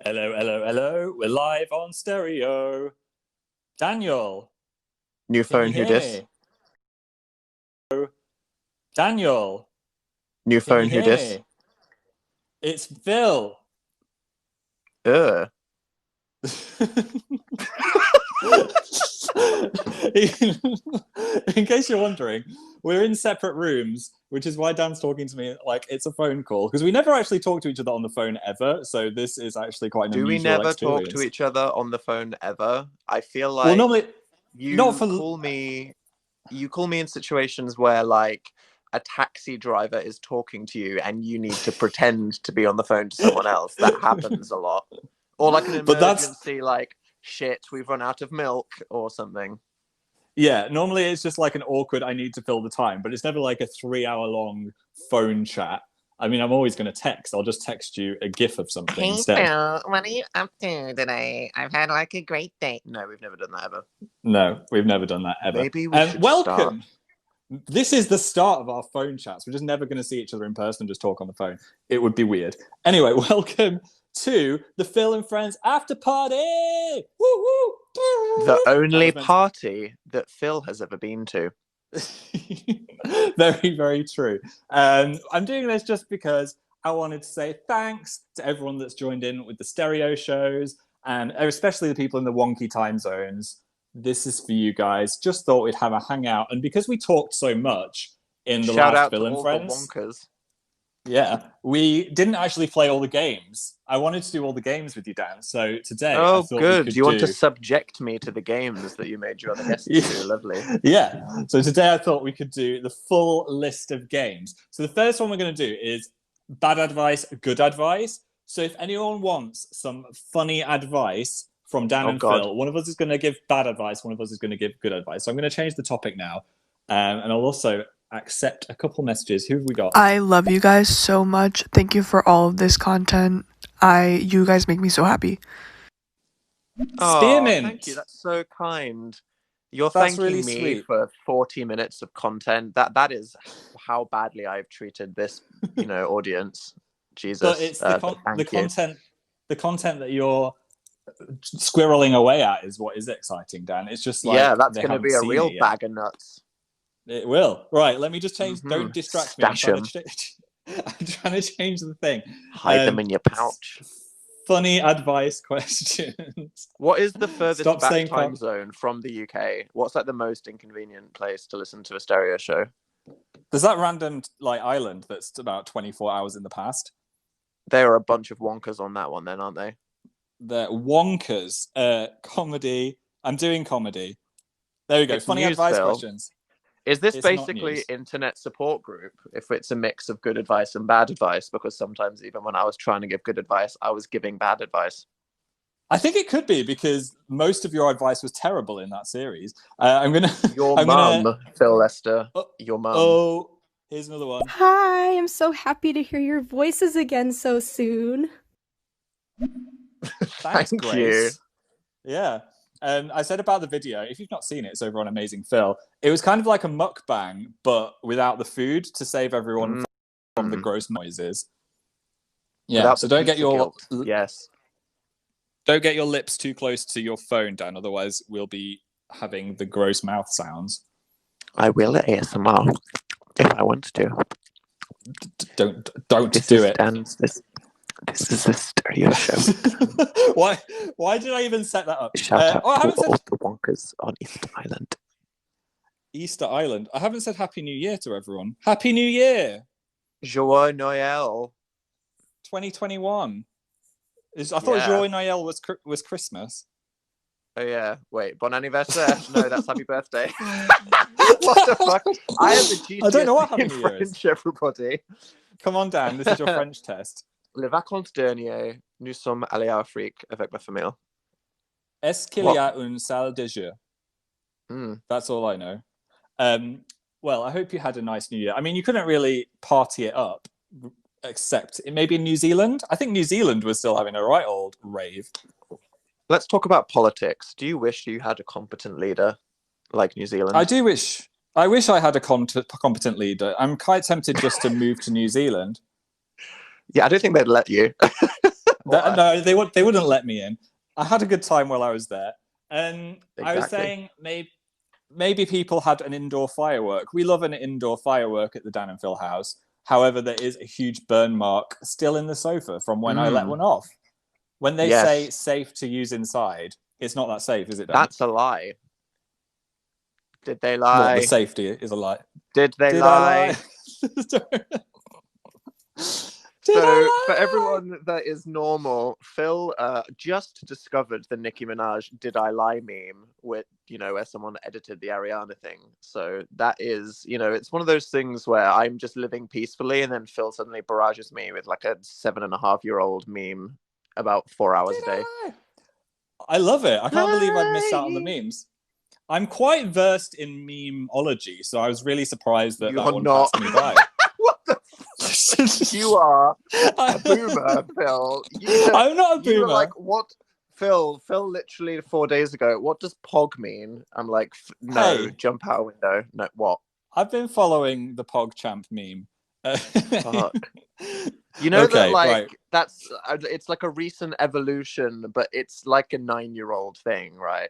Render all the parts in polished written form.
Hello, hello, hello. We're live on stereo. Daniel, New can you phone, who hear dis? me? Daniel, New can you phone, who hear dis? me? It's Phil. Ugh. In case you're wondering, we're in separate rooms, which is why Dan's talking to me like it's a phone call, because we never actually talk to each other on the phone ever. So this is actually quite an Do we unusual never talk to experience. each other on the phone ever? I feel Well, like normally, not you for. call me you call me in situations where like a taxi driver is talking to you and you need to pretend to be on the phone to someone else. That happens a lot. Or like an But that's emergency, like shit, we've run out of milk or something. Yeah, normally it's just like an awkward, I need to fill the time, but it's never like a 3 hour long phone chat. I mean, I'm always going to text. I'll just text you a GIF of something Hey instead. Phil, what are you up to today? I've had like a great day. No, we've never done that ever. No, we've never done that ever. Maybe we should welcome. start. This is the start of our phone chats. We're just never going to see each other in person and just talk on the phone. It would be weird. Anyway, welcome to the Phil and Friends after party. Woo woo! The only party that Phil has ever been to. Very, very true. I'm doing this just because I wanted to say thanks to everyone that's joined in with the stereo shows, and especially the people in the wonky time zones. This is for you guys. Just thought we'd have a hangout, and because we talked so much in the Shout last out Phil to and all Friends, the wonkers. yeah, we didn't actually play all the games. I wanted to do all the games with you, Dan. So today, I Oh, thought good. we could You want to subject me to the games that you made your other guests do. Lovely. Yeah. So today I thought we could do the full list of games. So the first one we're going to do is bad advice, good advice. So if anyone wants some funny advice from Dan and Phil, one of us is going to give bad advice, one of us is going to give good advice. So I'm going to change the topic now. And I'll also accept a couple messages. Who have we got? I love you guys so much. Thank you for all of this content. You guys make me so happy. Spearmint. Thank you. That's so kind. You're That's thanking really me sweet. for 40 minutes of content. That is how badly I've treated this, audience. Jesus. But it's the content that you're squirreling away at is what is exciting, Dan. It's just like, yeah, that's going to be a real bag of nuts. It will. Right, let me just change. Mm-hmm. Don't distract Stash me. I'm trying to change the thing. Hide them in your pouch. Funny advice questions. What is the furthest back time zone from the UK? What's like the most inconvenient place to listen to a stereo show? There's that random island that's about 24 hours in the past. There are a bunch of wonkers on that one then, aren't they? The wonkers. Comedy. I'm doing comedy. There we go. Funny advice questions. Is this basically internet support group if it's a mix of good advice and bad advice? Because sometimes even when I was trying to give good advice, I was giving bad advice. I think it could be because most of your advice was terrible in that series. Your mum, Phil Lester. Your mum. Oh, here's another one. Hi, I'm so happy to hear your voices again so soon. Thanks, Grace. You. Yeah. I said about the video, if you've not seen it, it's over on Amazing Phil. It was kind of like a mukbang, but without the food to save everyone from the gross noises. Yeah, without so don't get your don't get your lips too close to your phone, Dan. Otherwise, we'll be having the gross mouth sounds. I will ASMR if I want to. Don't do it. This is a stereo show. Why did I even set that up? Shout out to all the wonkers on Easter Island. Easter Island. I haven't said Happy New Year to everyone. Happy New Year. Joyeux Noël. 2021. I thought Joyeux Noël was Christmas. Oh yeah. Wait, bon anniversaire. No, that's happy birthday. What the fuck? I have a GCSE I don't know what Happy New Year French, is. Everybody. Come on, Dan. This is your French test. Les vacances dernières, nous sommes allés à Afrique avec ma famille. Est-ce qu'il y a une salle de jeu? That's all I know. Well, I hope you had a nice New Year. I mean, you couldn't really party it up, except maybe in New Zealand. I think New Zealand was still having a right old rave. Let's talk about politics. Do you wish you had a competent leader like New Zealand? I do wish. I wish I had a competent leader. I'm quite tempted just to move to New Zealand. Yeah, I don't think they'd let you. What? No, they wouldn't let me in. I had a good time while I was there, and I was Exactly. saying maybe people had an indoor firework. We love an indoor firework at the Dan and Phil house. However, there is a huge burn mark still in the sofa from when I let one off. When they Yes. say safe to use inside, it's not that safe, is it, Dan? That's a lie. Did they What, lie? the safety is a lie. Did they Did lie? I lie? For everyone that is normal, Phil just discovered the Nicki Minaj "Did I Lie" meme, with where someone edited the Ariana thing. So that is, it's one of those things where I'm just living peacefully, and then Phil suddenly barrages me with like a 7.5-year-old meme about 4 hours a day. I love it. I can't believe I'd missed out on the memes. I'm quite versed in memeology, so I was really surprised that You're that one not. passed me by. What the fuck? You are a boomer, Phil. I'm not a boomer. You were like, what? Phil literally 4 days ago, what does POG mean? I'm like, no, Hey. jump out a window. No, what? I've been following the PogChamp meme. Fuck. You know Okay, that, like, right. it's like a recent evolution, but it's like a 9-year-old thing, right?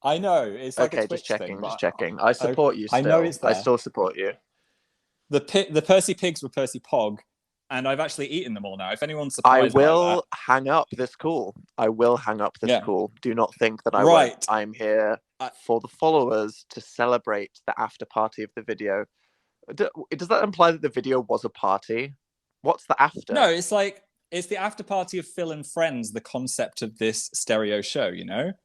I know. It's like Okay, a Twitch just checking, thing, just but checking. I support you still. I know it's I there. still support you. The Percy Pigs were Percy Pog, and I've actually eaten them all now. If anyone's I surprised by will hang up this call. I will hang up this Yeah. call. Do not think that I Right. won't. I'm here for the followers to celebrate the after party of the video. Does that imply that the video was a party? What's the after? No, it's the after party of Phil and Friends, the concept of this stereo show,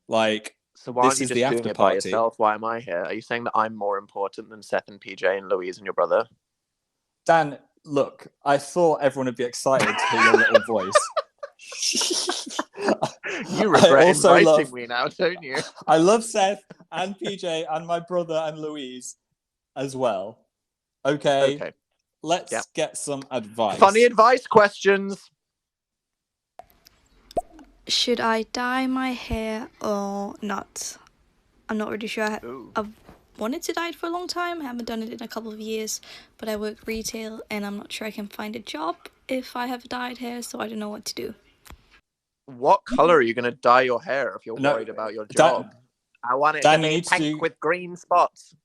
Like, So why aren't this you is just the doing after it by party. yourself? Why am I here? Are you saying that I'm more important than Seth and PJ and Louise and your brother? Dan, look, I thought everyone would be excited to hear your little voice. You regret I also inviting me now, don't you? I love Seth and PJ and my brother and Louise as well. Okay. Let's get some advice. Funny advice questions. Should I dye my hair or not? I'm not really sure. I've wanted to dye it for a long time. I haven't done it in a couple of years, but I work retail and I'm not sure I can find a job if I have dyed hair, so I don't know what to do. What color are you going to dye your hair if you're worried about your job? I want it to be pink with green spots.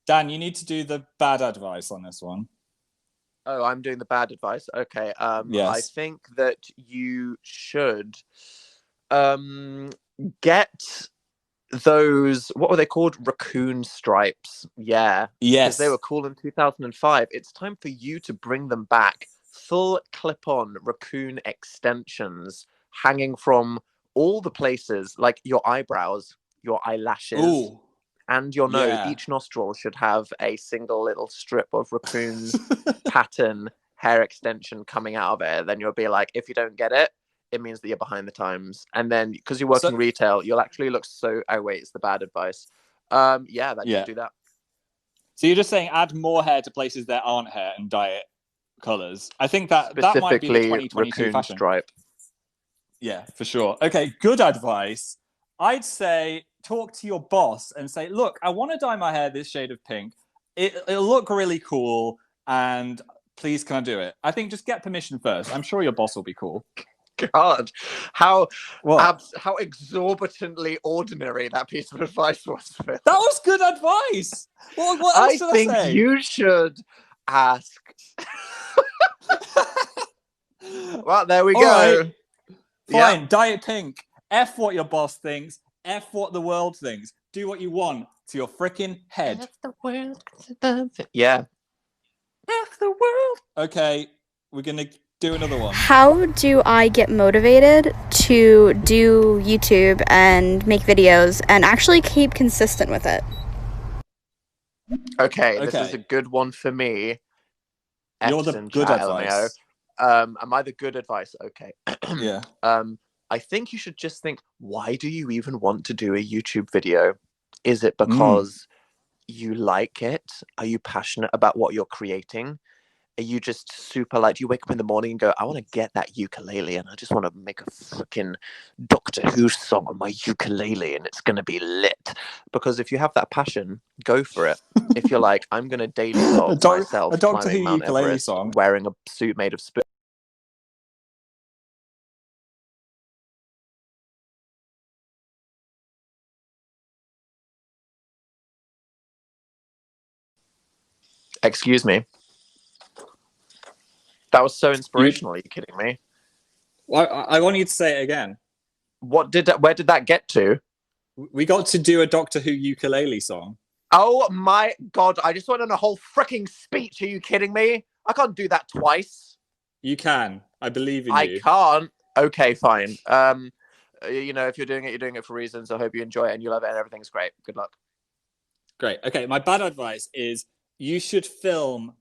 Dan, you need to do the bad advice on this one. Oh, I'm doing the bad advice. Okay. Yes. I think that you should get those, what were they called? Raccoon stripes. Yeah. Yes. Because they were cool in 2005. It's time for you to bring them back. Full clip-on raccoon extensions hanging from all the places, like your eyebrows, your eyelashes. Ooh. And your nose. Yeah. Each nostril should have a single little strip of raccoon pattern hair extension coming out of it. Then you'll be like, if you don't get it, it means that you're behind the times. And then because you're working retail, you'll actually look so. Oh wait, it's the bad advice. Just do that. So you're just saying add more hair to places there aren't hair and dye it colors. I think that might be the 2022 fashion. Stripe. Yeah, for sure. Okay, good advice. I'd say talk to your boss and say, look, I want to dye my hair this shade of pink. It'll look really cool, and please can I do it? I think just get permission first. I'm sure your boss will be cool. God, how exorbitantly ordinary that piece of advice was. Phil. That was good advice. What else I should I think say? you should ask. Well, there we go. Right. Fine, dye it pink. F what your boss thinks. F what the world thinks. Do what you want to your freaking head. If the world Yeah. F the world. Okay, we're gonna do another one. How do I get motivated to do YouTube and make videos and actually keep consistent with it? Okay, this is a good one for me. You're the good advice. Am I the good advice? Okay. Yeah. I think you should just think, why do you even want to do a YouTube video? Is it because you like it? Are you passionate about what you're creating? Are you just super like, do you wake up in the morning and go, I want to get that ukulele and I just want to make a freaking Doctor Who song on my ukulele and it's going to be lit? Because if you have that passion, go for it. If you're like, I'm going to daily vlog myself a Doctor Who climbing Mount ukulele Everest, song. wearing a suit made of Excuse me. That was so inspirational. Are you kidding me? Well, I want you to say it again. Where did that get to? We got to do a Doctor Who ukulele song. Oh my God. I just went on a whole freaking speech. Are you kidding me? I can't do that twice. You can. I believe in you. I can't. Okay, fine. You know, if you're doing it for reasons. I hope you enjoy it and you love it and everything's great. Good luck. Great. Okay, my bad advice is you should film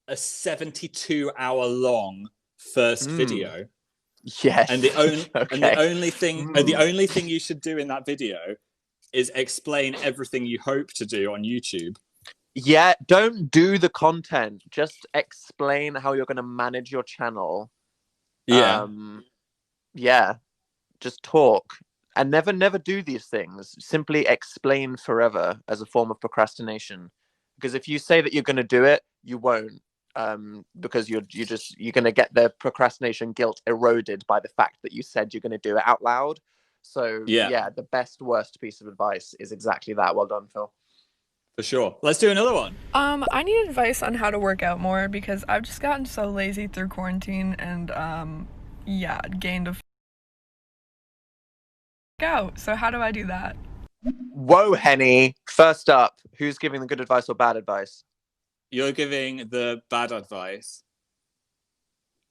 a 72-hour long first video. Yes. And the only thing you should do in that video is explain everything you hope to do on YouTube. Yeah, don't do the content. Just explain how you're going to manage your channel. Yeah. Yeah. Just talk. And never do these things. Simply explain forever as a form of procrastination. Because if you say that you're going to do it, you won't. Because you're going to get the procrastination guilt eroded by the fact that you said you're going to do it out loud. So yeah, the worst piece of advice is exactly that. Well done, Phil. For sure. Let's do another one. I need advice on how to work out more because I've just gotten so lazy through quarantine and gained a out. So how do I do that? Whoa, Henny. First up, who's giving the good advice or bad advice? You're giving the bad advice.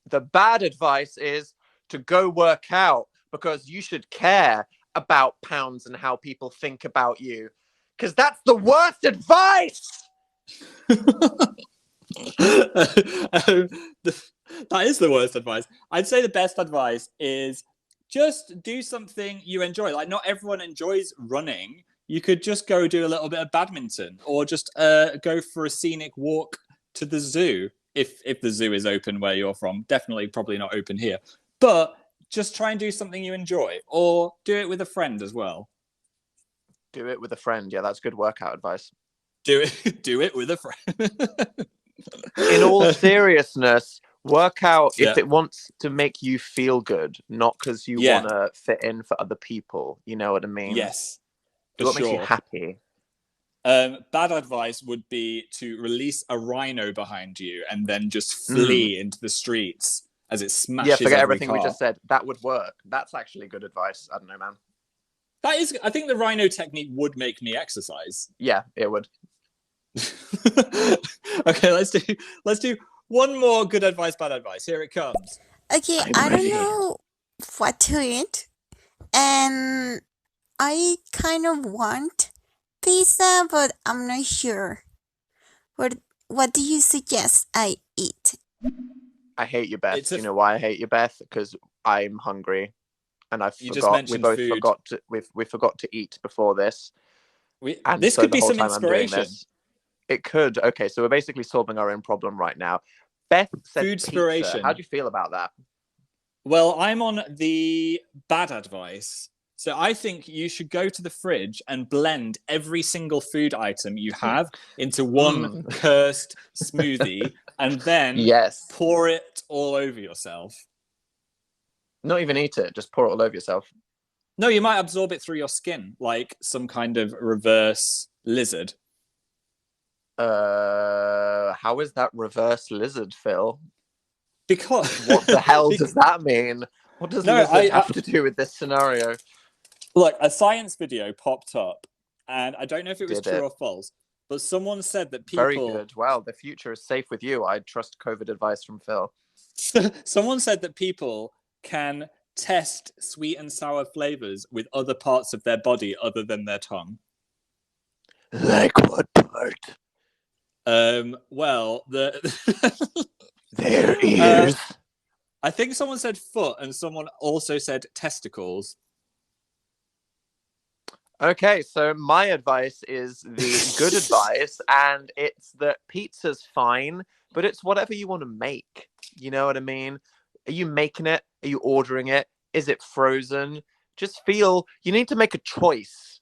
The bad advice is to go work out because you should care about pounds and how people think about you. Because that's the worst advice! That is the worst advice. I'd say the best advice is just do something you enjoy. Like, not everyone enjoys running. You could just go do a little bit of badminton or just go for a scenic walk to the zoo. If the zoo is open where you're from. Probably not open here. But just try and do something you enjoy or do it with a friend as well. Do it with a friend. Yeah, that's good workout advice. Do it with a friend. In all seriousness, work out if it wants to make you feel good, not because you want to fit in for other people. You know what I mean? Yes. Do what makes you happy. Bad advice would be to release a rhino behind you and then just flee into the streets as it smashes. Yeah, forget every everything car. we just said. That would work. That's actually good advice. I don't know, man. That is. I think the rhino technique would make me exercise. Yeah, it would. Okay, let's do one more good advice, bad advice. Here it comes. Okay, I don't know what to eat, and I kind of want pizza, but I'm not sure. What do you suggest I eat? I hate you, Beth. You know why I hate you, Beth? Because I'm hungry, and we forgot to eat before this. This could be some inspiration. It could. Okay, so we're basically solving our own problem right now. Beth said food inspiration. How do you feel about that? Well, I'm on the bad advice. So I think you should go to the fridge and blend every single food item you have into one cursed smoothie and then pour it all over yourself. Not even eat it, just pour it all over yourself. No, you might absorb it through your skin, like some kind of reverse lizard. How is that reverse lizard, Phil? Because what the hell does that mean? What does lizard have to do with this scenario? Look, a science video popped up, and I don't know if it was true or false, but someone said that people... Very good. Wow, the future is safe with you. I trust COVID advice from Phil. Someone said that people can test sweet and sour flavors with other parts of their body other than their tongue. Like what part? Well, their ears. I think someone said foot, and someone also said testicles. Okay, so my advice is the good advice, and it's that pizza's fine, but it's whatever you want to make. You know what I mean? Are you making it? Are you ordering it? Is it frozen? Just feel. You need to make a choice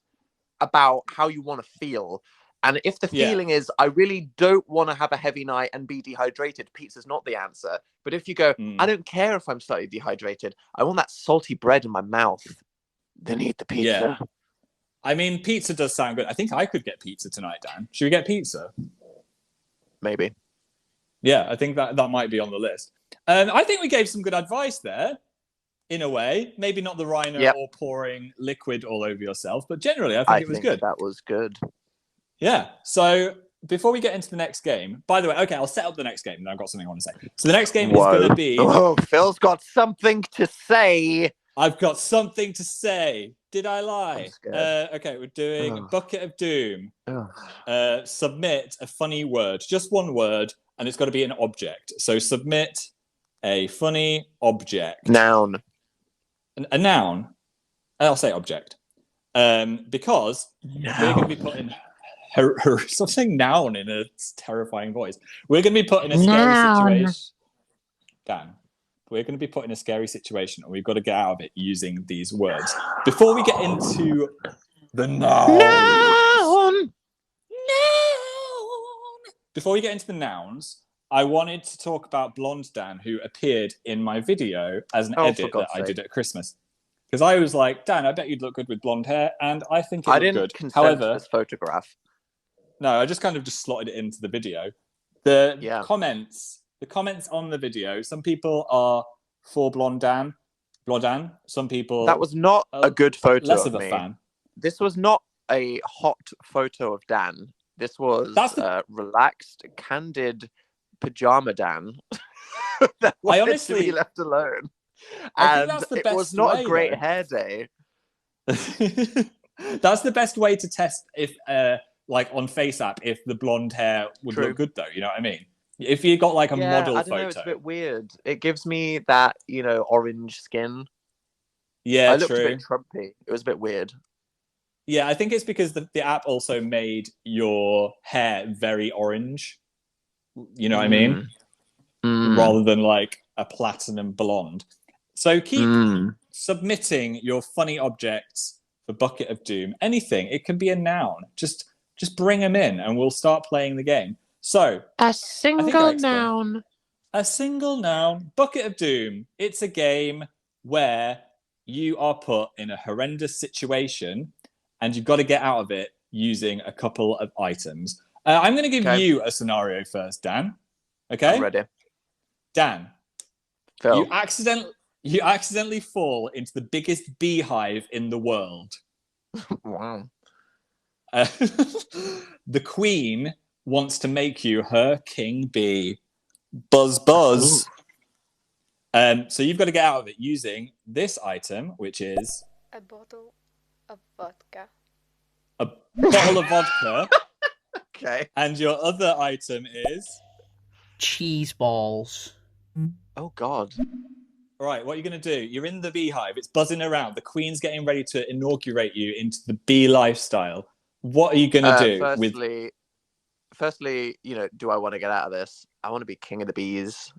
about how you want to feel. And if the feeling is, I really don't want to have a heavy night and be dehydrated, pizza's not the answer. But if you go, I don't care if I'm slightly dehydrated, I want that salty bread in my mouth, then eat the pizza. Yeah. I mean, pizza does sound good. I think I could get pizza tonight, Dan. Should we get pizza? maybe. Yeah, I think that might be on the list. I think we gave some good advice there, in a way. Maybe not the rhino or pouring liquid all over yourself, but generally, I think it was good. That was good. Yeah. So before we get into the next game, by the way, okay, I'll set up the next game, and I've got something I want to say. So the next game is going to be... Oh, Phil's got something to say. I've got something to say. Did I lie? Okay, we're doing Bucket of Doom. Submit a funny word, just one word, and it's got to be an object. So submit a funny object. Noun. A noun. I'll say object. Because we're going to be putting... Stop saying noun in a terrifying voice. We're going to be put in a scary situation. Dan. We're going to be put in a scary situation, and we've got to get out of it using these words. Before we get into the nouns, before we get into the nouns, I wanted to talk about Blonde Dan, who appeared in my video as an edit that I did at Christmas. Because I was like, Dan, I bet you'd look good with blonde hair, and I think it looked good. I didn't consent to this photograph. No, I just kind of slotted it into the video. The comments on the video, some people are for Blonde Dan. Some people... That was not a good photo less of a me. Fan. This was not a hot photo of Dan. This was relaxed, candid pajama Dan that wanted to be left alone. And it was not a great hair day. That's the best way to test if, like on FaceApp, if the blonde hair would look good, though. You know what I mean? If you got like a model photo. Know, it's a bit weird. It gives me that, orange skin. Yeah, I looked a bit Trumpy. It was a bit weird. Yeah, I think it's because the app also made your hair very orange. You know what I mean? Rather than like a platinum blonde. So keep submitting your funny objects for Bucket of Doom. Anything. It can be a noun. Just bring them in and we'll start playing the game. So a single noun. A single noun. Bucket of Doom. It's a game where you are put in a horrendous situation and you've got to get out of it using a couple of items. I'm going to give you a scenario first, Dan. Okay? I'm ready. Dan, Phil. You accidentally fall into the biggest beehive in the world. Wow. The Queen wants to make you her king bee. Buzz, buzz. So you've got to get out of it using this item, which is... a bottle of vodka. A bottle of vodka. Okay. And your other item is... cheese balls. Oh, God. All right, what are you going to do? You're in the beehive. It's buzzing around. The Queen's getting ready to inaugurate you into the bee lifestyle. What are you going to do? Firstly, do I want to get out of this? I want to be king of the bees.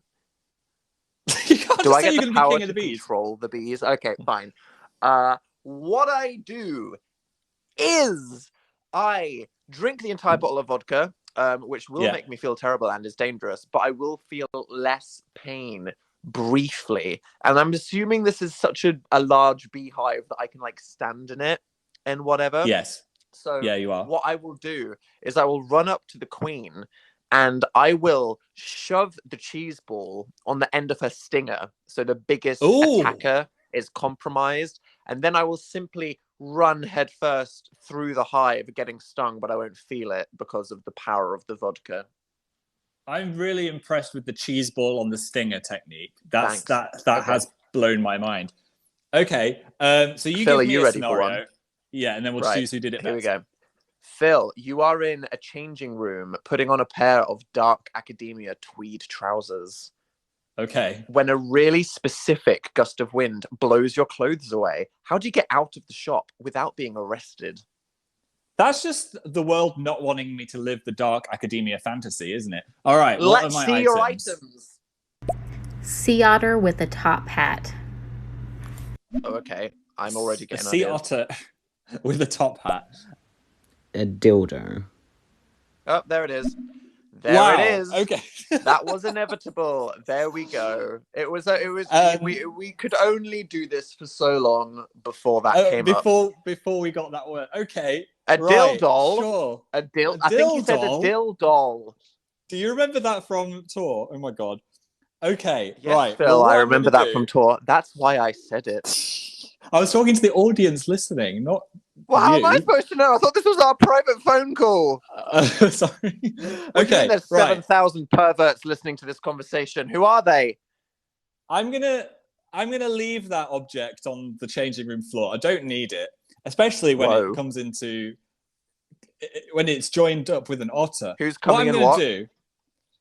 You can't do just I say get you're the going to power be king of to the bees? Control the bees? Okay, fine. What I do is I drink the entire bottle of vodka, which will make me feel terrible and is dangerous, but I will feel less pain briefly. And I'm assuming this is such a large beehive that I can stand in it and whatever. Yes. So yeah, you are. What I will do is I will run up to the Queen and I will shove the cheese ball on the end of her stinger. So the biggest attacker is compromised. And then I will simply run headfirst through the hive, getting stung, but I won't feel it because of the power of the vodka. I'm really impressed with the cheese ball on the stinger technique. That Okay. has blown my mind. Okay, so you Phil, give me are you a ready for scenario. one? Yeah, and then we'll choose who did it best. Here we go. Phil, you are in a changing room, putting on a pair of dark academia tweed trousers. Okay. When a really specific gust of wind blows your clothes away, how do you get out of the shop without being arrested? That's just the world not wanting me to live the dark academia fantasy, isn't it? All right, Let's see your items. Sea otter with a top hat. Oh, okay. I'm already getting a sea ideas. otter with a top hat. A dildo. Oh, there it is. There it is. Okay. That was inevitable. There we go. We could only do this for so long before that came up. Before we got that word. Okay. A right, dildoll. Sure. I think you said a dildoll. Do you remember that from tour? Oh my god. Okay, Yes, right. Phil, well, what I I'm remember gonna that do- from tour. That's why I said it. I was talking to the audience listening, not Well, how am I you. supposed to know? I thought this was our private phone call. Sorry. What do you mean Okay, there's right. 7,000 perverts listening to this conversation? Who are they? I'm gonna leave that object on the changing room floor. I don't need it, especially when Whoa. it comes into when it's joined up with an otter. Who's What coming I'm in gonna what? do,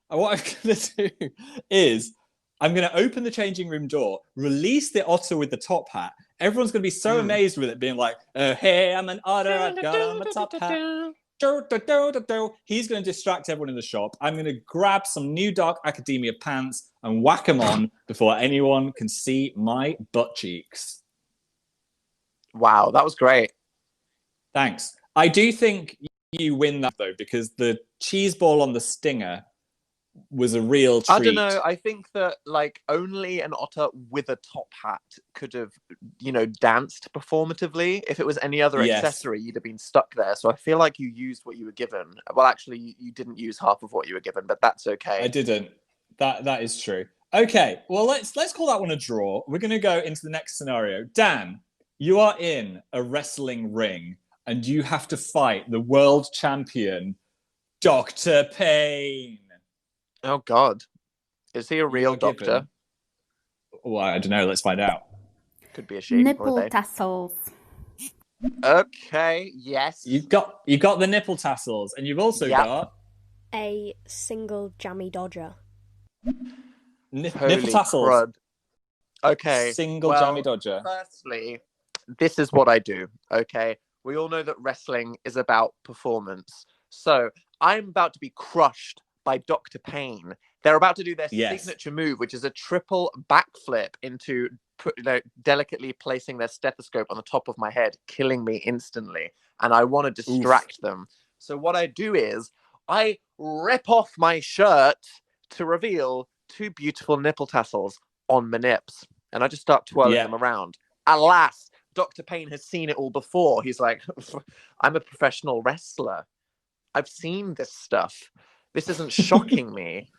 what I'm gonna do is I'm gonna open the changing room door, release the otter with the top hat. Everyone's gonna be so amazed with it, being like, "Hey, I'm an otter. I've got on my top hat." He's going to distract everyone in the shop. I'm going to grab some new Dark Academia pants and whack them on before anyone can see my butt cheeks. Wow, that was great. Thanks. I do think you win that, though, because the cheese ball on the stinger was a real treat. I don't know. I think that like only an otter with a top hat could have, danced performatively. If it was any other accessory, you'd have been stuck there. So I feel like you used what you were given. Well, actually, you didn't use half of what you were given, but that's okay. I didn't. That is true. Okay, well let's call that one a draw. We're going to go into the next scenario. Dan, you are in a wrestling ring and you have to fight the world champion, Dr. Payne. Oh God, is he a real doctor? Well, I don't know. Let's find out. Could be a sheep. Nipple tassels. Okay. Yes. You've got the nipple tassels, and you've also got a single jammy dodger. Nipple tassels. Crud. Okay. Single jammy dodger. Firstly, this is what I do. Okay. We all know that wrestling is about performance. So I'm about to be crushed by Dr. Payne. They're about to do their signature move, which is a triple backflip into delicately placing their stethoscope on the top of my head, killing me instantly. And I want to distract them. So what I do is I rip off my shirt to reveal two beautiful nipple tassels on my nips. And I just start twirling them around. Alas, Dr. Payne has seen it all before. He's like, I'm a professional wrestler. I've seen this stuff. This isn't shocking me.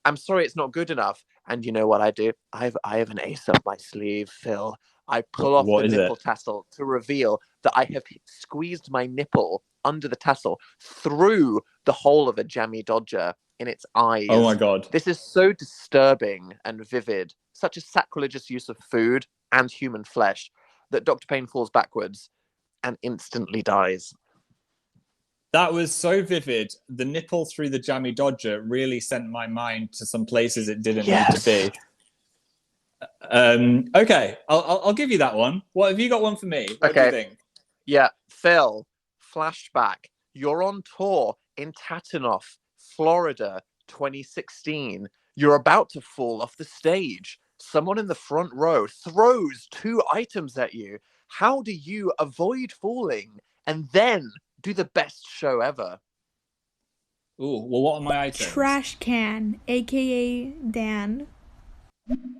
I'm sorry it's not good enough. And you know what I do? I have an ace up my sleeve, Phil. I pull off the nipple tassel to reveal that I have squeezed my nipple under the tassel through the hole of a jammy dodger in its eyes. Oh my God. This is so disturbing and vivid. Such a sacrilegious use of food and human flesh that Dr. Payne falls backwards and instantly dies. That was so vivid. The nipple through the jammy dodger really sent my mind to some places it didn't need to be. Okay, I'll give you that one. What have you got one for me? What do you think? Yeah, Phil, flashback. You're on tour in Tatanoff, Florida, 2016. You're about to fall off the stage. Someone in the front row throws two items at you. How do you avoid falling and then do the best show ever? Ooh, well, what are my items? Trash can, aka Dan.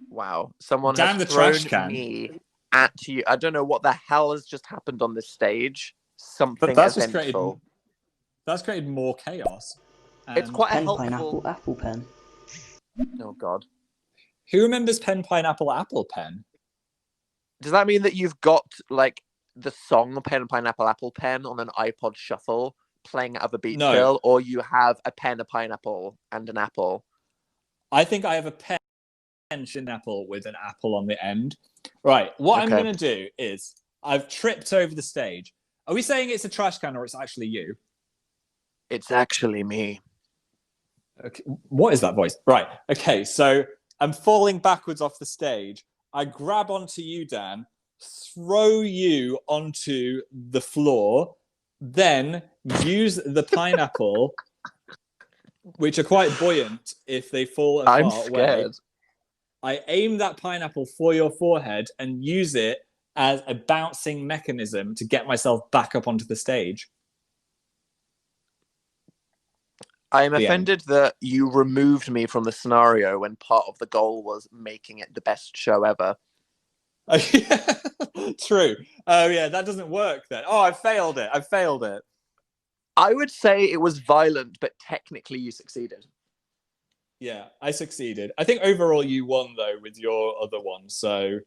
Wow, someone Dan has the trash thrown can. me at you. I don't know what the hell has just happened on this stage. Something But that's eventful. That's created more chaos. It's quite a Pen, helpful. pineapple, apple pen. Oh God. Who remembers pen, pineapple, apple pen? Does that mean that you've got like the song Pen, Pineapple, Apple Pen on an iPod Shuffle playing out of a beat still, or you have a pen, a pineapple, and an apple? I think I have a pen, apple with an apple on the end. Right, what I'm going to do is I've tripped over the stage. Are we saying it's a trash can or it's actually you? It's actually me. Okay, what is that voice? Right, okay, so I'm falling backwards off the stage. I grab onto you, Dan, throw you onto the floor, then use the pineapple, which are quite buoyant if they fall apart. I'm scared. I aim that pineapple for your forehead and use it as a bouncing mechanism to get myself back up onto the stage. I am offended that you removed me from the scenario when part of the goal was making it the best show ever. True. Oh, yeah, that doesn't work then. Oh, I failed it. I would say it was violent, but technically you succeeded. Yeah, I succeeded. I think overall you won though with your other one. So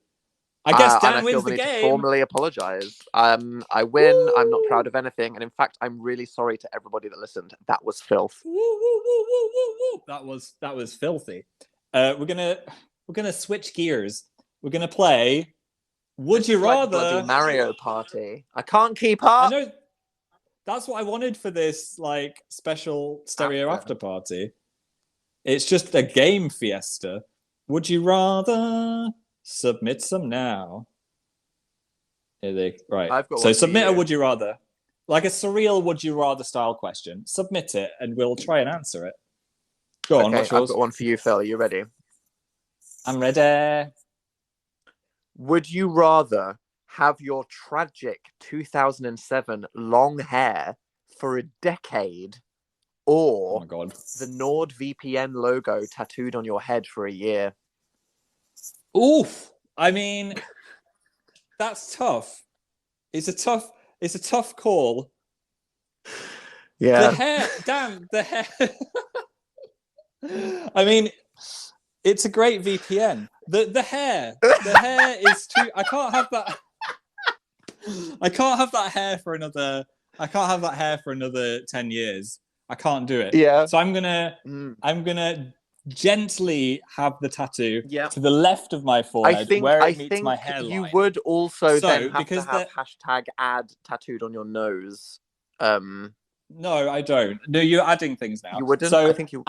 I guess Dan and I wins feel the the need to game. formally apologise. I win. Woo! I'm not proud of anything, and in fact, I'm really sorry to everybody that listened. That was filth. Woo, woo, woo, woo, woo, woo. That was filthy. We're gonna switch gears. We're gonna play. Would you rather? Like bloody Mario Party. I can't keep up. I know. That's what I wanted for this like special stereo after party. It's just a game fiesta. Would you rather? Submit some now. Right. I've got so one submit for a you. would you rather. Like a surreal would you rather style question. Submit it and we'll try and answer it. Go on, what's yours? I've got one for you, Phil. Are you ready? I'm ready. Would you rather have your tragic 2007 long hair for a decade or oh my God. the NordVPN logo tattooed on your head for a year? Oof. I mean, that's tough. It's a tough call. Yeah. The hair, damn, the hair. I mean, it's a great VPN. The hair is too. I can't have that. I can't have that hair for another. I can't have that hair for another 10 years. I can't do it. Yeah. So I'm gonna gently have the tattoo to the left of my forehead where it meets my hairline. You would also then have to have hashtag ad tattooed on your nose. No, I don't. No, you're adding things now. You wouldn't? So I think you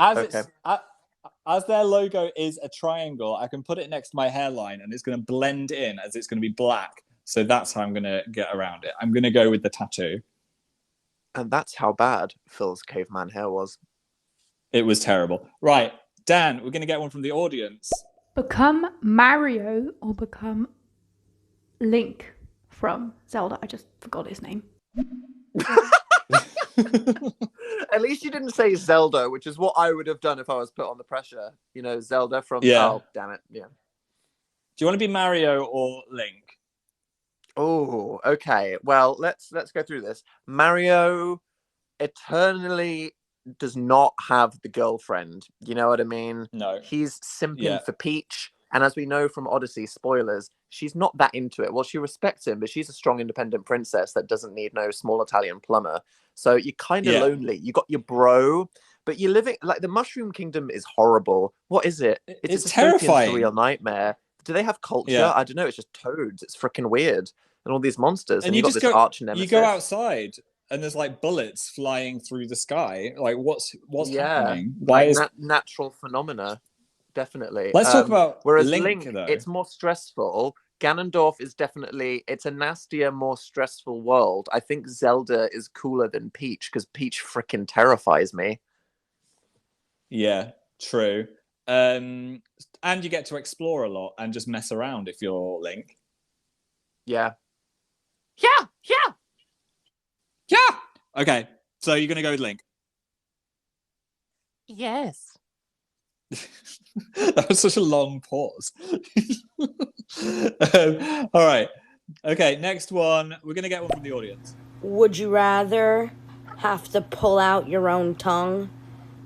as their logo is a triangle, I can put it next to my hairline and it's going to blend in as it's going to be black. So that's how I'm going to get around it. I'm going to go with the tattoo. And that's how bad Phil's caveman hair was. It was terrible. Right, Dan, we're going to get one from the audience. Become Mario or become Link from Zelda. I just forgot his name. At least you didn't say Zelda, which is what I would have done if I was put on the pressure. You know, Zelda from... Yeah. Oh, damn it. Yeah. Do you want to be Mario or Link? Oh, okay. Well, let's go through this. Mario eternally does not have the girlfriend. You know what I mean? No. He's simping for Peach. And as we know from Odyssey, spoilers, she's not that into it. Well, she respects him, but she's a strong, independent princess that doesn't need no small Italian plumber. So you're kind of lonely. You got your bro, but you're living... Like, the Mushroom Kingdom is horrible. What is it? It's a terrifying. Surreal nightmare. Do they have culture? Yeah. I don't know. It's just toads. It's freaking weird. And all these monsters. And you got just this arch nemesis. You go outside and there's like bullets flying through the sky. Like what's happening? Why is natural phenomena? Definitely. Let's talk about whereas Link, Link though. it's more stressful. Ganondorf is definitely it's a nastier, more stressful world. I think Zelda is cooler than Peach because Peach freaking terrifies me. Yeah, true. And you get to explore a lot and just mess around if you're Link. Yeah. Yeah. Okay, so you're gonna go with Link. Yes. That was such a long pause. All right. Okay, next one. We're gonna get one from the audience. Would you rather have to pull out your own tongue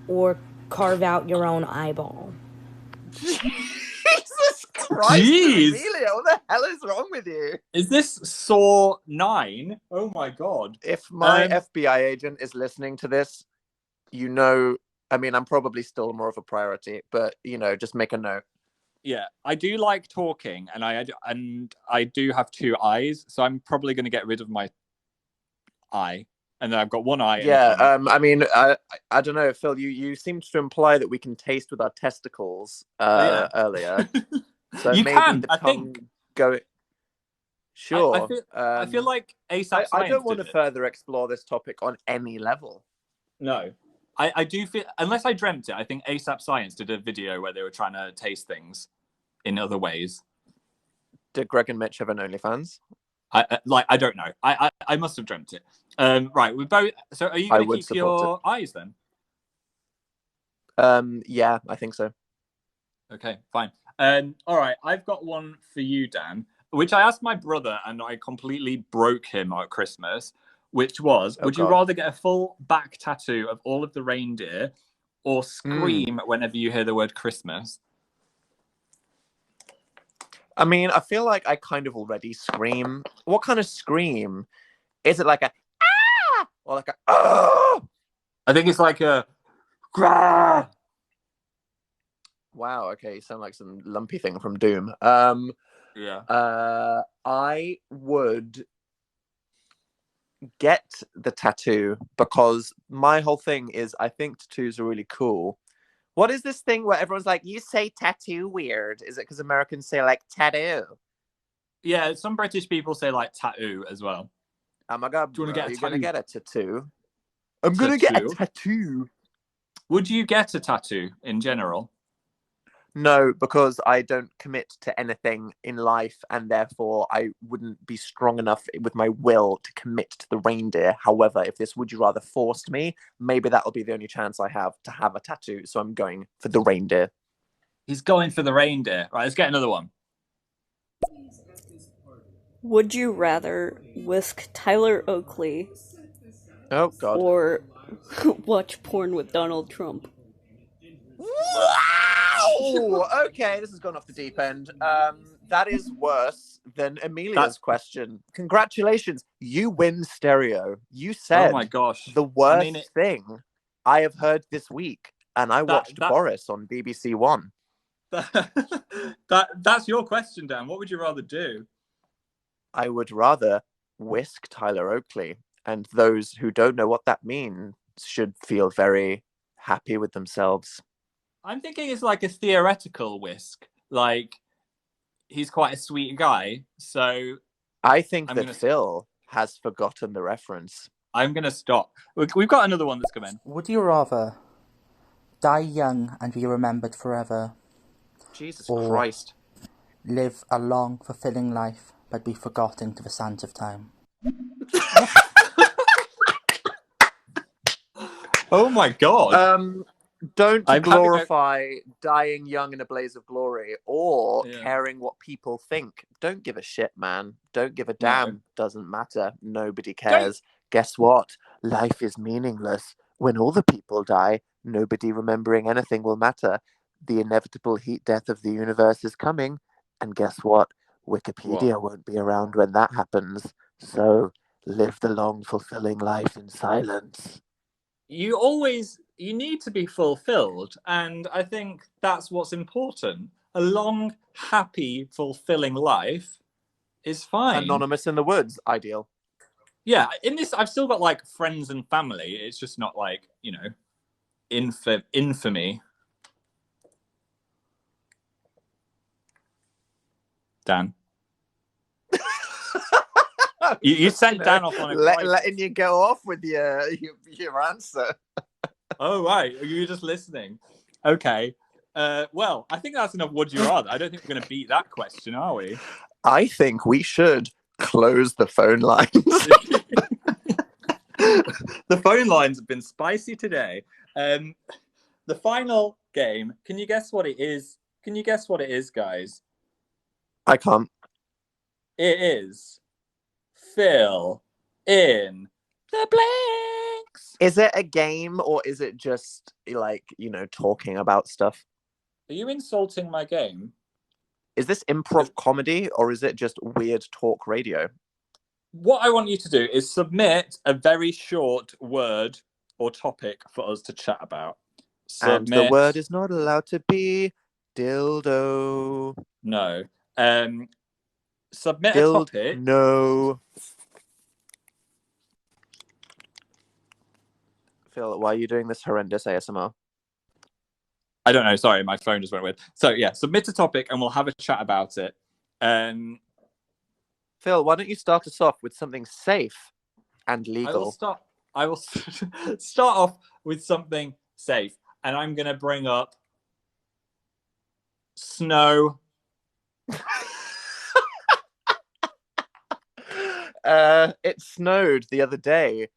or carve out your own eyeball? Jesus Christ, Jeez. Amelia, what the hell is wrong with you? Is this Saw 9? Oh my god. If my FBI agent is listening to this, you know, I mean, I'm probably still more of a priority, but, you know, just make a note. Yeah, I do like talking, and I do have two eyes, so I'm probably going to get rid of my eye, and then I've got one eye. Yeah, I mean, I don't know, Phil. You seemed to imply that we can taste with our testicles earlier. So you maybe can. the I tongue think. go. Sure. I feel like ASAP. I don't want to further explore this topic on any level. No. I do feel, unless I dreamt it, I think ASAP Science did a video where they were trying to taste things in other ways. Did Greg and Mitch have an OnlyFans? I don't know. I must have dreamt it. Right, we both. So are you going to keep your eyes then? Yeah, I think so. Okay, fine. All right, I've got one for you, Dan, which I asked my brother and I completely broke him at Christmas, which was, would you rather get a full back tattoo of all of the reindeer or scream whenever you hear the word Christmas? I mean, I feel like I kind of already scream. What kind of scream? Is it like a ah or like a oh? I think it's like a grah. Wow, okay, you sound like some lumpy thing from Doom. Yeah. I would get the tattoo because my whole thing is I think tattoos are really cool. What is this thing where everyone's like, you say tattoo weird? Is it because Americans say like tattoo? Yeah, some British people say like tattoo as well. Oh my god, do you want to get a gonna tattoo? get a tattoo? I'm gonna get a tattoo. Would you get a tattoo in general? No, because I don't commit to anything in life, and therefore I wouldn't be strong enough with my will to commit to the reindeer. However, if this Would You Rather forced me, maybe that'll be the only chance I have to have a tattoo. So I'm going for the reindeer. He's going for the reindeer. Right, let's get another one. Would you rather whisk Tyler Oakley Oh, God. or watch porn with Donald Trump? Wow! Okay, this has gone off the deep end. That is worse than Amelia's question. Congratulations, you win stereo. You said Oh my gosh. the worst thing I have heard this week, and I watched Boris on BBC One. That's your question, Dan. What would you rather do? I would rather whisk Tyler Oakley, and those who don't know what that means should feel very happy with themselves. I'm thinking it's like a theoretical whisk. Like, he's quite a sweet guy, so... I think that Phil has forgotten the reference. I'm going to stop. We've got another one that's come in. Would you rather die young and be remembered forever? Jesus Christ. Live a long, fulfilling life, but be forgotten to the sands of time? Oh my god. Don't glorify dying young in a blaze of glory or caring what people think. Don't give a shit, man. Don't give a damn. No. Doesn't matter. Nobody cares. Guess what? Life is meaningless. When all the people die, nobody remembering anything will matter. The inevitable heat death of the universe is coming. And guess what? Wikipedia won't be around when that happens. So live the long, fulfilling life in silence. You need to be fulfilled, and I think that's what's important. A long, happy, fulfilling life is fine. Anonymous in the woods, ideal. Yeah, in this, I've still got like friends and family. It's just not like, you know, infamy. Dan. you sent Dan off on a letting you go off with your answer. Oh, right. You were just listening. Okay. Well, I think that's enough Would You Rather. I don't think we're going to beat that question, are we? I think we should close the phone lines. The phone lines have been spicy today. The final game. Can you guess what it is? Can you guess what it is, guys? I can't. It is Fill in the blanks. Is it a game or is it just like, you know, talking about stuff? Are you insulting my game? Is this improv comedy or is it just weird talk radio? What I want you to do is submit a very short word or topic for us to chat about. And the word is not allowed to be dildo. No. Submit a topic. No. Phil, why are you doing this horrendous ASMR? I don't know. Sorry, my phone just went weird. So yeah, submit a topic and we'll have a chat about it. Phil, why don't you start us off with something safe and legal? I will start off with something safe, and I'm going to bring up snow. It snowed the other day,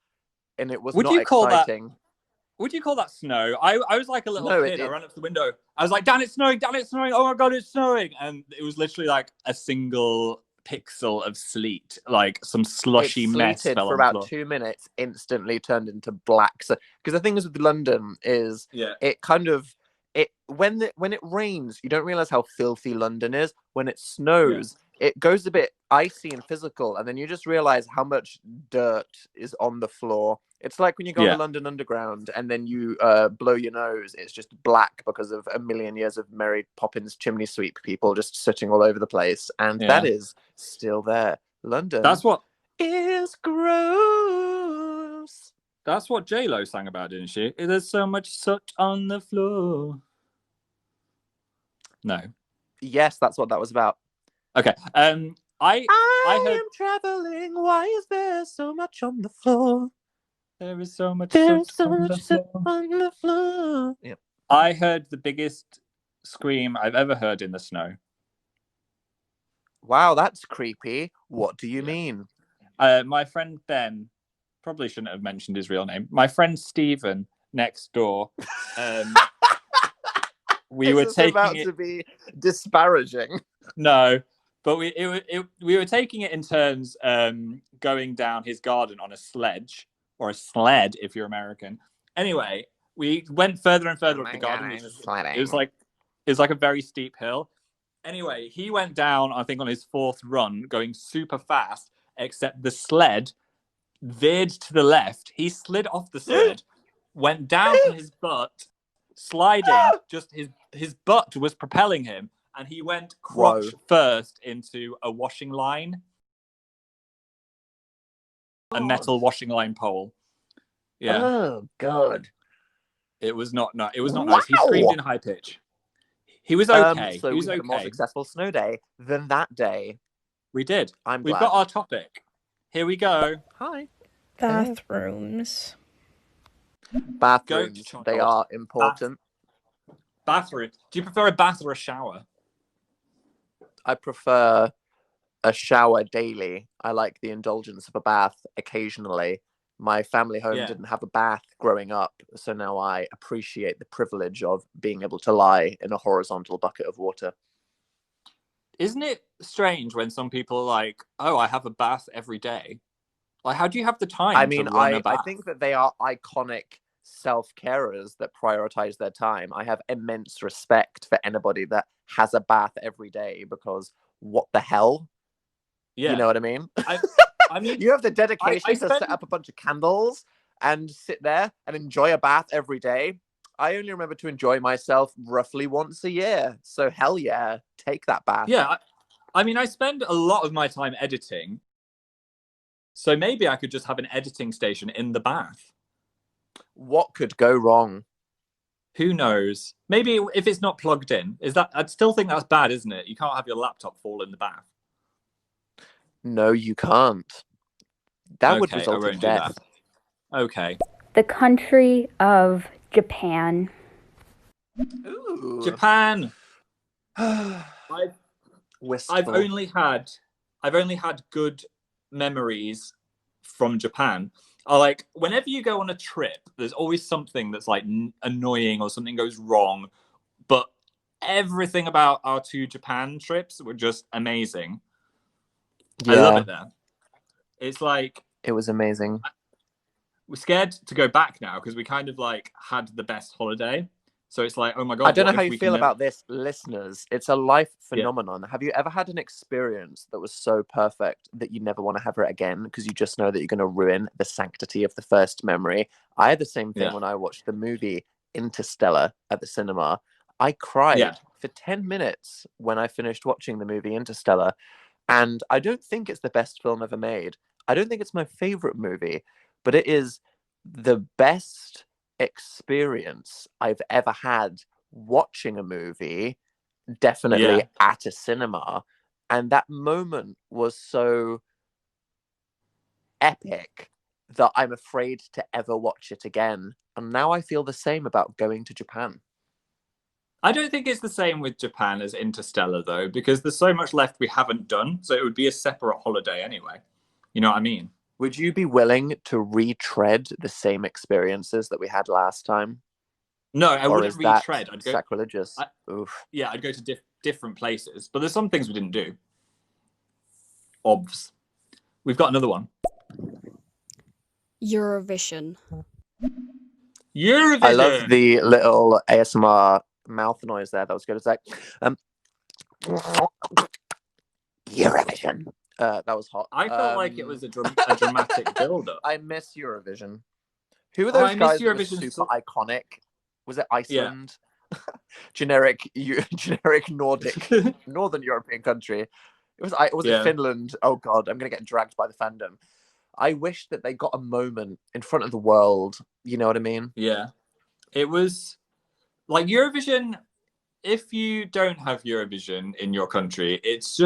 and it was not exciting. Would you call that snow? I was like a little kid. I ran up to the window. I was like, Dan, it's snowing. Dan, it's snowing. Oh my God, it's snowing. And it was literally like a single pixel of sleet, like some slushy It mess sleeted fell for on the about floor. 2 minutes, instantly turned into black. So, because the thing is with London is Yeah. it kind of when it rains, you don't realize how filthy London is. When it snows, it goes a bit icy and physical, and then you just realize how much dirt is on the floor. It's like when you go on Yeah. the London Underground and then you blow your nose, it's just black because of a million years of Mary Poppins chimney sweep people just sitting all over the place, and that Yeah. is still there. London That's what is gross. That's what J-Lo sang about, didn't she? There's so much soot on the floor. No. Yes, that's what that was about. Okay. I heard am traveling. Why is there so much on the floor? there is so much There's soot so on the much soot floor. on the floor. Yep. I heard the biggest scream I've ever heard in the snow. Wow, that's creepy. What do you mean? My friend Ben, probably shouldn't have mentioned his real name. My friend Stephen next door. We were taking about it to be disparaging. No, but we were taking it in turns, going down his garden on a sledge, or a sled if you're American. Anyway, we went further and further up the garden. God, Which I'm was, sledding. it was like a very steep hill. Anyway, he went down, I think, on his fourth run, going super fast, except the sled veered to the left. He slid off the sled, went down on his butt, sliding. Just his butt was propelling him, and he went crotch first into a washing line, a metal washing line pole. Yeah. Oh God. It was not nice. It was not nice. He screamed in high pitch. He was okay. So he was we had a more okay. successful snow day than that day. We did. I'm We've glad. got our topic. Here we go. Hi. Bathrooms. Bathrooms. They are important. Bathroom. Do you prefer a bath or a shower? I prefer a shower daily. I like the indulgence of a bath occasionally. My family home Yeah. didn't have a bath growing up, so now I appreciate the privilege of being able to lie in a horizontal bucket of water. Isn't it strange when some people are like, "Oh, I have a bath every day"? Like, how do you have the time? I mean, to run a I bath? think that they are iconic self-carers that prioritize their time. I have immense respect for anybody that has a bath every day, because what the hell? Yeah. You know what I mean? I mean, you have the dedication I to set up a bunch of candles and sit there and enjoy a bath every day. I only remember to enjoy myself roughly once a year. So hell yeah, take that bath. Yeah, I mean, I spend a lot of my time editing, so maybe I could just have an editing station in the bath. What could go wrong? Who knows? Maybe if it's not plugged in, I'd still think that's bad, isn't it? You can't have your laptop fall in the bath. No, you can't. That would Okay, I result in won't do death. that. Okay. The country of Japan. Ooh. Japan. Wistful. I've only had good memories from Japan. Like, whenever you go on a trip, there's always something that's like annoying or something goes wrong. But everything about our 2 Japan trips were just amazing. I love it there. It's like, it was amazing. we're scared to go back now because we kind of like had the best holiday. So it's like, oh my God. I don't know what how if you we feel can about this, listeners. It's a life phenomenon. Have you ever had an experience that was so perfect that you never want to have it again because you just know that you're going to ruin the sanctity of the first memory? I had the same thing when I watched the movie Interstellar at the cinema. I cried for 10 minutes when I finished watching the movie Interstellar. And I don't think it's the best film ever made. I don't think it's my favorite movie, but it is the best experience I've ever had watching a movie, definitely at a cinema. And that moment was so epic that I'm afraid to ever watch it again. And now I feel the same about going to Japan. I don't think it's the same with Japan as Interstellar, though, because there's so much left we haven't done. So it would be a separate holiday anyway. You know what I mean? Would you be willing to retread the same experiences that we had last time? No, I Or wouldn't is that retread. I'd go sacrilegious. Oof. Yeah, I'd go to different places. But there's some things we didn't do. Obvs. We've got another one. Eurovision. Eurovision. I love the little ASMR mouth noise there. That was good. It's like, Eurovision. That was hot. I felt like it was a dramatic build-up. I miss Eurovision. Who are those guys that were super iconic? Was it Iceland? Yeah. generic Nordic, Northern European country. Was it Finland? Oh God, I'm gonna get dragged by the fandom. I wish that they got a moment in front of the world. You know what I mean? Yeah. It was like Eurovision. If you don't have Eurovision in your country, it's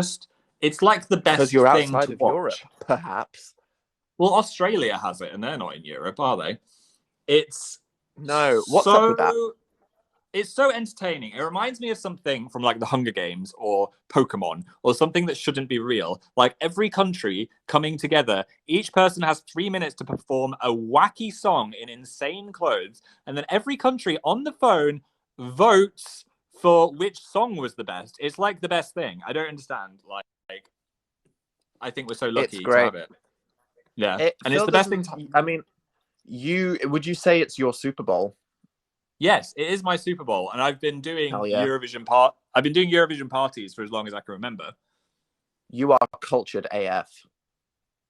like the best because you're thing outside to of watch. Europe, perhaps. Well, Australia has it, and they're not in Europe, are they? It's what's up with that? It's so entertaining. It reminds me of something from like the Hunger Games or Pokemon or something that shouldn't be real. Like every country coming together, each person has 3 minutes to perform a wacky song in insane clothes, and then every country on the phone votes for which song was the best. It's like the best thing. I don't understand. Like I think we're so lucky to have it. Yeah, and it's the best thing. I mean, would you say it's your Super Bowl? Yes, it is my Super Bowl, and I've been doing Eurovision parties for as long as I can remember. You are cultured AF.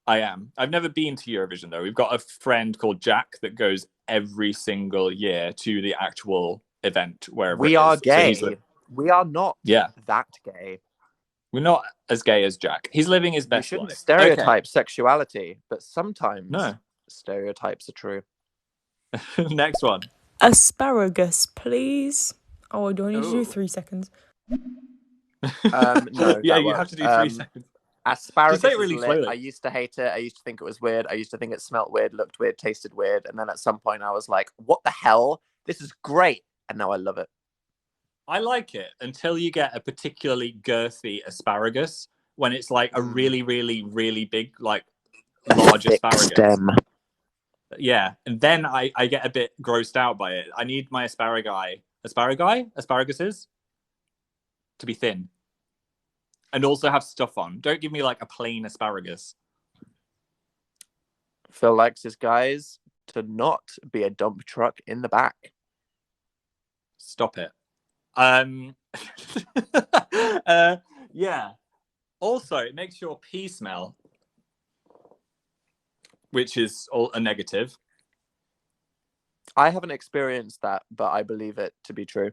I am. I've never been to Eurovision though. We've got a friend called Jack that goes every single year to the actual event wherever we are gay. We are not that gay. We're not as gay as Jack. He's living his best life. We shouldn't stereotype sexuality, but sometimes stereotypes are true. Next one. Asparagus, please. Oh, do I need to do 3 seconds? No. Yeah, you have to do 3 seconds. Asparagus say it really slowly. I used to hate it. I used to think it was weird. I used to think it smelt weird, looked weird, tasted weird. And then at some point I was like, what the hell? This is great. And now I love it. I like it until you get a particularly girthy asparagus when it's like a really, really, really big, like large asparagus. Stem. Yeah, and then I get a bit grossed out by it. I need my asparaguses to be thin. And also have stuff on. Don't give me like a plain asparagus. Phil likes his guys to not be a dump truck in the back. Stop it. Yeah. Also, it makes your pee smell, which is all a negative. I haven't experienced that, but I believe it to be true.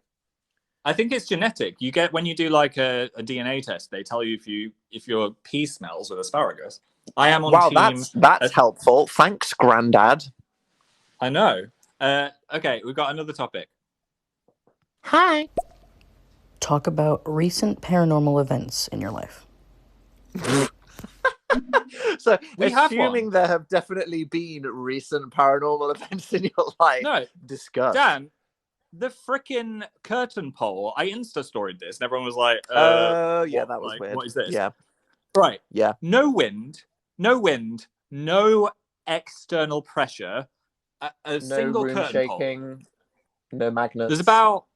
I think it's genetic. You get when you do like a DNA test, they tell you if your pee smells with asparagus. I am on team. That's helpful. Thanks, Grandad. I know. Okay, we've got another topic. Hi. Talk about recent paranormal events in your life. So, assuming there have definitely been recent paranormal events in your life, discuss. Dan, the freaking curtain pole. I Insta-storied this, and everyone was like, yeah, that was weird. What is this? Yeah. Right. Yeah. No wind, no external pressure, a single room curtain shaking, pole. No magnets. There's about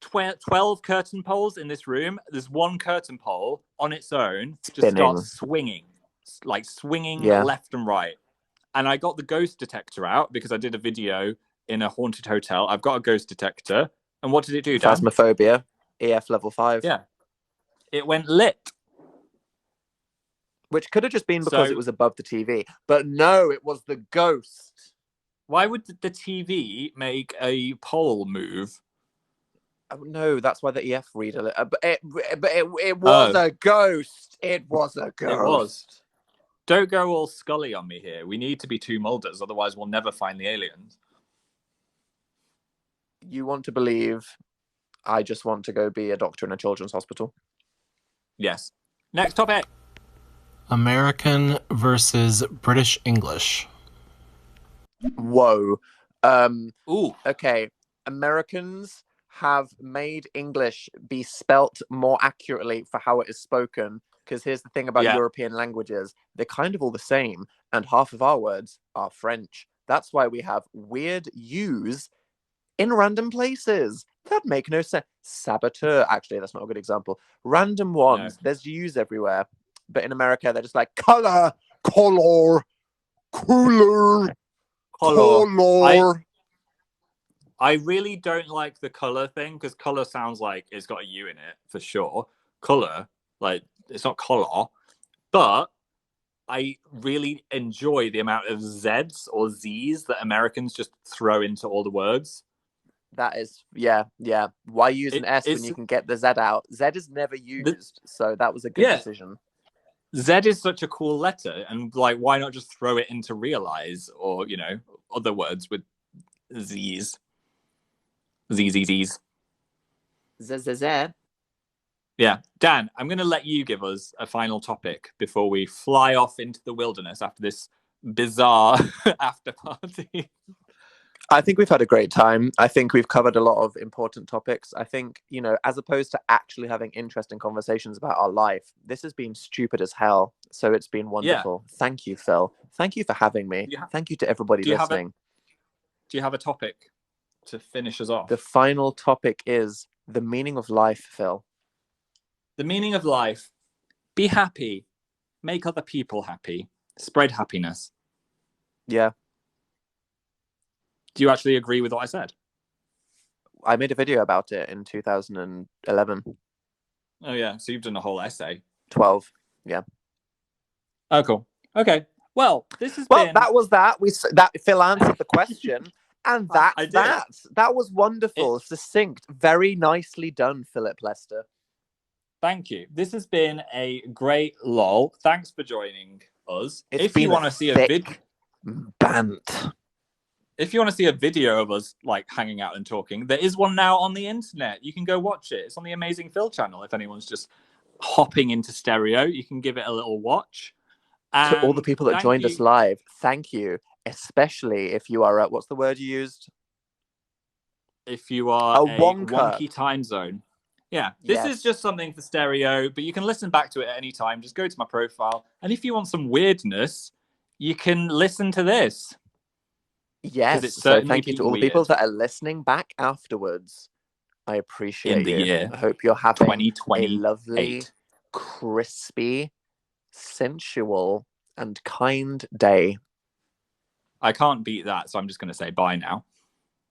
12 curtain poles in this room. There's one curtain pole on its own, just starts swinging left and right. And I got the ghost detector out because I did a video in a haunted hotel. I've got a ghost detector. And what did it do, Dan? Phasmophobia, EF level 5. Yeah. It went lit. Which could have just been because it was above the TV. But no, it was the ghost. Why would the TV make a pole move? Oh, no, that's why the EF reader. But it was a ghost. It was a ghost. It was. Don't go all Scully on me here. We need to be two Mulders, otherwise we'll never find the aliens. You want to believe I just want to go be a doctor in a children's hospital? Yes. Next topic. American versus British English. Whoa. Ooh. Okay. Americans have made English be spelt more accurately for how it is spoken. Because here's the thing about European languages. They're kind of all the same. And half of our words are French. That's why we have weird U's in random places. That make no sense. Saboteur. Actually, that's not a good example. Random ones. No. There's U's everywhere. but in America they're just like color, cooler. I really don't like the color thing because color sounds like it's got a U in it for sure. Color, like it's not color, but I really enjoy the amount of Z's or Z's that Americans just throw into all the words. That is, yeah. Why use an S when you can get the Z out? Z is never used, so that was a good decision. Z is such a cool letter, and like, why not just throw it into realize or other words with Z's, Z's. Z. Yeah, Dan, I'm going to let you give us a final topic before we fly off into the wilderness after this bizarre after party. I think we've had a great time. I think we've covered a lot of important topics. I think, as opposed to actually having interesting conversations about our life, this has been stupid as hell. So it's been wonderful. Yeah. Thank you, Phil. Thank you for having me. Thank you to everybody listening. Do you have a topic to finish us off? The final topic is the meaning of life, Phil. The meaning of life. Be happy. Make other people happy. Spread happiness. Yeah. Do you actually agree with what I said? I made a video about it in 2011. Oh, yeah. So you've done a whole essay. 12. Yeah. Oh, cool. Okay. Well, this has been... that was that. Phil answered the question. And that's that. That was wonderful. Succinct. Very nicely done, Philip Lester. Thank you. This has been a great lol. Thanks for joining us. If you want to see a video... bant. If you want to see a video of us like hanging out and talking, there is one now on the internet. You can go watch it. It's on the Amazing Phil channel. If anyone's just hopping into stereo, you can give it a little watch. And to all the people that joined us live, thank you. Especially if you are at, what's the word you used? If you are a wonky time zone. Yeah, this is just something for stereo, but you can listen back to it at any time. Just go to my profile. And if you want some weirdness, you can listen to this. Yes, so thank you to all the people that are listening back afterwards. I appreciate you. Year I hope you're having 2020 a lovely, crispy, sensual, and kind day. I can't beat that, so I'm just going to say bye now.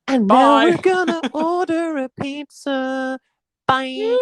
And bye. Now we're gonna order a pizza. Bye.